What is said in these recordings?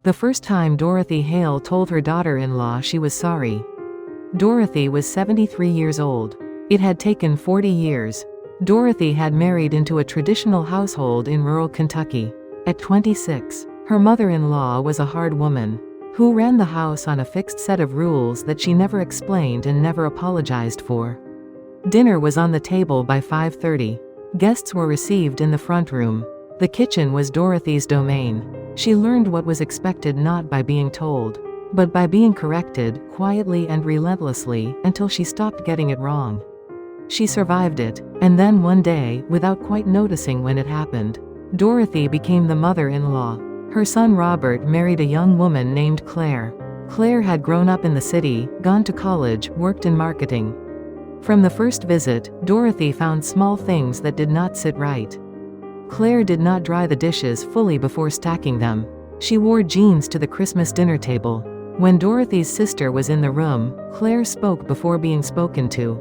The first time Dorothy Hale told her daughter-in-law she was sorry. Dorothy was 73 years old. It had taken 40 years. Dorothy had married into a traditional household in rural Kentucky. At 26, her mother-in-law was a hard woman, who ran the house on a fixed set of rules that she never explained and never apologized for. Dinner was on the table by 5:30. Guests were received in the front room. The kitchen was Dorothy's domain. She learned what was expected not by being told, but by being corrected, quietly and relentlessly, until she stopped getting it wrong. She survived it, and then one day, without quite noticing when it happened, Dorothy became the mother-in-law. Her son Robert married a young woman named Claire. Claire had grown up in the city, gone to college, worked in marketing. From the first visit, Dorothy found small things that did not sit right. Claire did not dry the dishes fully before stacking them. She wore jeans to the Christmas dinner table. When Dorothy's sister was in the room, Claire spoke before being spoken to.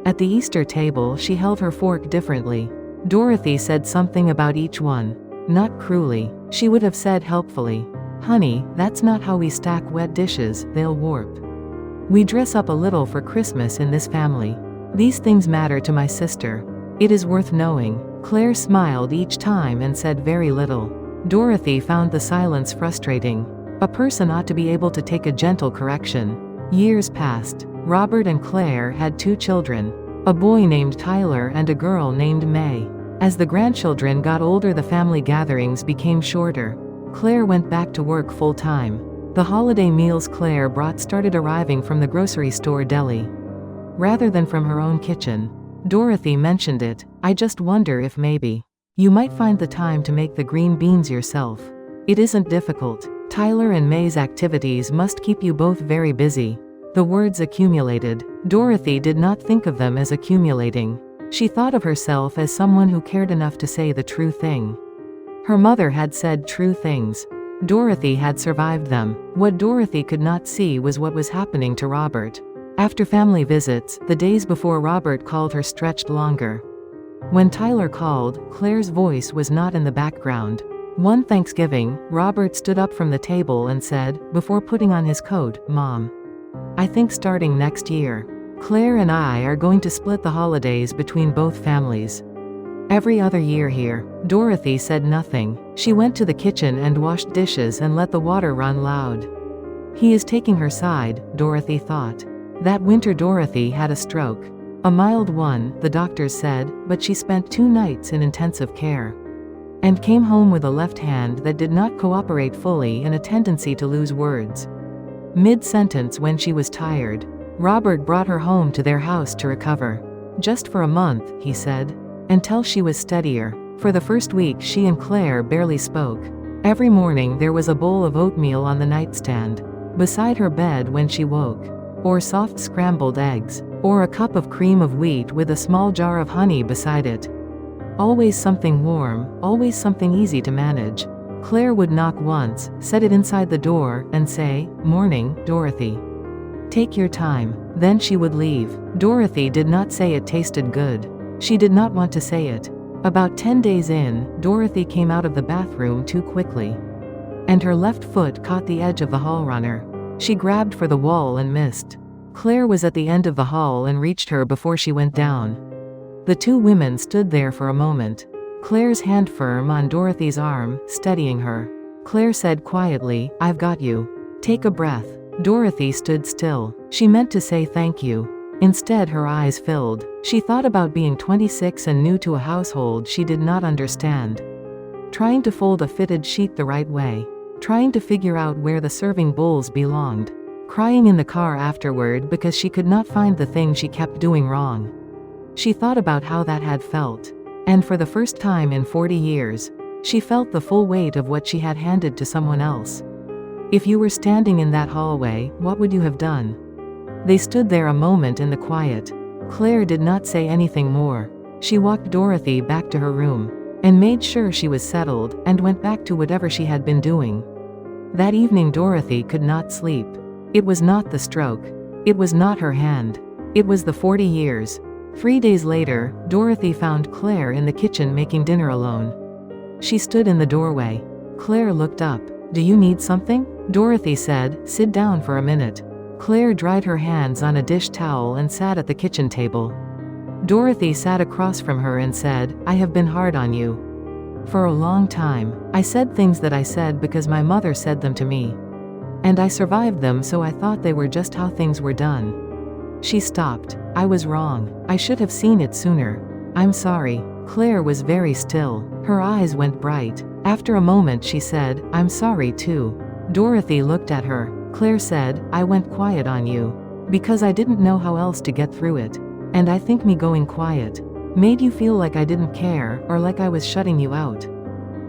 At the Easter table, she held her fork differently. Dorothy said something about each one. Not cruelly. She would have said helpfully, "Honey, that's not how we stack wet dishes, they'll warp. We dress up a little for Christmas in this family. These things matter to my sister. It is worth knowing." Claire smiled each time and said very little. Dorothy found the silence frustrating. A person ought to be able to take a gentle correction. Years passed. Robert and Claire had 2 children, a boy named Tyler and a girl named May. As the grandchildren got older, the family gatherings became shorter. Claire went back to work full-time. The holiday meals Claire brought started arriving from the grocery store deli, rather than from her own kitchen. Dorothy mentioned it. "I just wonder if maybe you might find the time to make the green beans yourself. It isn't difficult. Tyler and May's activities must keep you both very busy." The words accumulated. Dorothy did not think of them as accumulating. She thought of herself as someone who cared enough to say the true thing. Her mother had said true things. Dorothy had survived them. What Dorothy could not see was what was happening to Robert. After family visits, the days before Robert called her stretched longer. When Tyler called, Claire's voice was not in the background. One Thanksgiving, Robert stood up from the table and said, before putting on his coat, "Mom, I think starting next year, Claire and I are going to split the holidays between both families. Every other year here." Dorothy said nothing. She went to the kitchen and washed dishes and let the water run loud. He is taking her side, Dorothy thought. That winter Dorothy had a stroke. A mild one, the doctors said, but she spent 2 nights in intensive care. And came home with a left hand that did not cooperate fully and a tendency to lose words. Mid-sentence when she was tired, Robert brought her home to their house to recover. "Just for a month," he said. Until she was steadier. For the first week she and Claire barely spoke. Every morning there was a bowl of oatmeal on the nightstand, beside her bed when she woke. Or soft scrambled eggs. Or a cup of cream of wheat with a small jar of honey beside it. Always something warm, always something easy to manage. Claire would knock once, set it inside the door, and say, "Morning, Dorothy. Take your time." Then she would leave. Dorothy did not say it tasted good. She did not want to say it. About 10 days in, Dorothy came out of the bathroom too quickly. And her left foot caught the edge of the hall runner. She grabbed for the wall and missed. Claire was at the end of the hall and reached her before she went down. The 2 women stood there for a moment. Claire's hand firm on Dorothy's arm, steadying her. Claire said quietly, "I've got you. Take a breath." Dorothy stood still. She meant to say thank you. Instead her eyes filled. She thought about being 26 and new to a household she did not understand. Trying to fold a fitted sheet the right way. Trying to figure out where the serving bowls belonged. Crying in the car afterward because she could not find the thing she kept doing wrong. She thought about how that had felt. And for the first time in 40 years, she felt the full weight of what she had handed to someone else. If you were standing in that hallway, what would you have done? They stood there a moment in the quiet. Claire did not say anything more. She walked Dorothy back to her room, and made sure she was settled, and went back to whatever she had been doing. That evening Dorothy could not sleep. It was not the stroke. It was not her hand. It was the 40 years. 3 days later, Dorothy found Claire in the kitchen making dinner alone. She stood in the doorway. Claire looked up. Do you need something? Dorothy said, sit down for a minute. Claire dried her hands on a dish towel and sat at the kitchen table. Dorothy sat across from her and said, I have been hard on you. For a long time. I said things that I said because my mother said them to me. And I survived them, so I thought they were just how things were done. She stopped. I was wrong. I should have seen it sooner. I'm sorry. Claire was very still. Her eyes went bright. After a moment she said, I'm sorry too. Dorothy looked at her. Claire said, I went quiet on you. Because I didn't know how else to get through it. And I think me going quiet made you feel like I didn't care, or like I was shutting you out.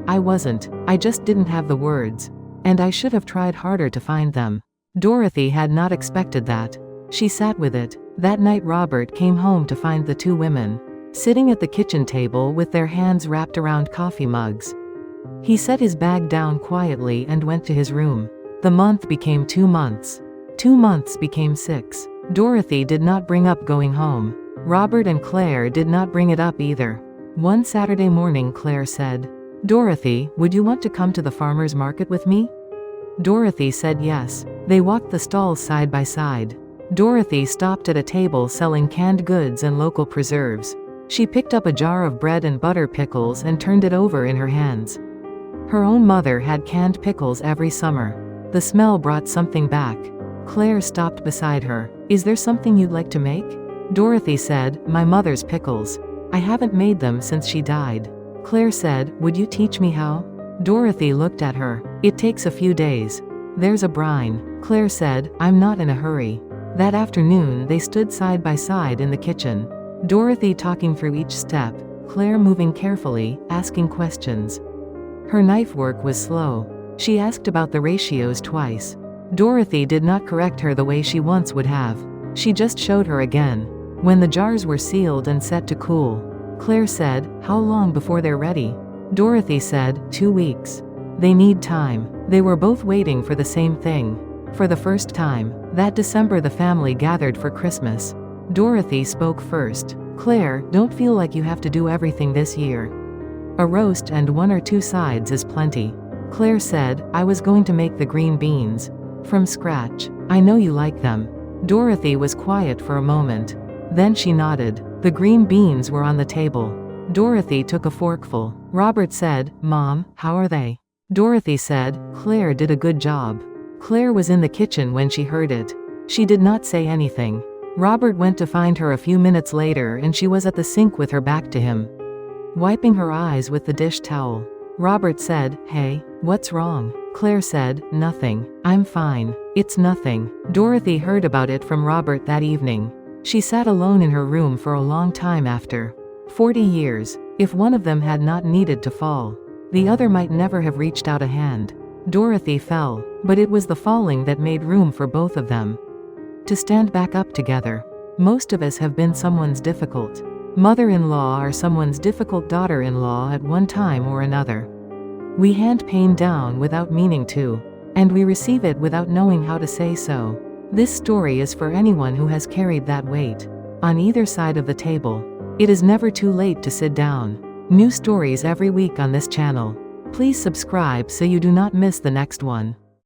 I wasn't. I just didn't have the words. And I should have tried harder to find them. Dorothy had not expected that. She sat with it. That night Robert came home to find the two women sitting at the kitchen table with their hands wrapped around coffee mugs. He set his bag down quietly and went to his room. The month became 2 months. 2 months became 6. Dorothy did not bring up going home. Robert and Claire did not bring it up either. One Saturday morning Claire said, Dorothy, would you want to come to the farmer's market with me? Dorothy said yes. They walked the stalls side by side. Dorothy stopped at a table selling canned goods and local preserves. She picked up a jar of bread and butter pickles and turned it over in her hands. Her own mother had canned pickles every summer. The smell brought something back. Claire stopped beside her. Is there something you'd like to make? Dorothy said, my mother's pickles. I haven't made them since she died. Claire said, would you teach me how? Dorothy looked at her. It takes a few days. There's a brine. Claire said, I'm not in a hurry. That afternoon they stood side by side in the kitchen. Dorothy talking through each step, Claire moving carefully, asking questions. Her knife work was slow. She asked about the ratios twice. Dorothy did not correct her the way she once would have. She just showed her again. When the jars were sealed and set to cool, Claire said, how long before they're ready? Dorothy said, 2 weeks. They need time. They were both waiting for the same thing. For the first time, that December the family gathered for Christmas. Dorothy spoke first. Claire, don't feel like you have to do everything this year. A roast and 1 or 2 sides is plenty. Claire said, I was going to make the green beans. From scratch. I know you like them. Dorothy was quiet for a moment. Then she nodded. The green beans were on the table. Dorothy took a forkful. Robert said, Mom, how are they? Dorothy said, Claire did a good job. Claire was in the kitchen when she heard it. She did not say anything. Robert went to find her a few minutes later and she was at the sink with her back to him, wiping her eyes with the dish towel. Robert said, hey, what's wrong? Claire said, nothing. I'm fine. It's nothing. Dorothy heard about it from Robert that evening. She sat alone in her room for a long time after. 40 years. If one of them had not needed to fall, the other might never have reached out a hand. Dorothy fell, but it was the falling that made room for both of them to stand back up together. Most of us have been someone's difficult mother-in-law or someone's difficult daughter-in-law at one time or another. We hand pain down without meaning to, and we receive it without knowing how to say so. This story is for anyone who has carried that weight on either side of the table. It is never too late to sit down. New stories every week on this channel. Please subscribe so you do not miss the next one.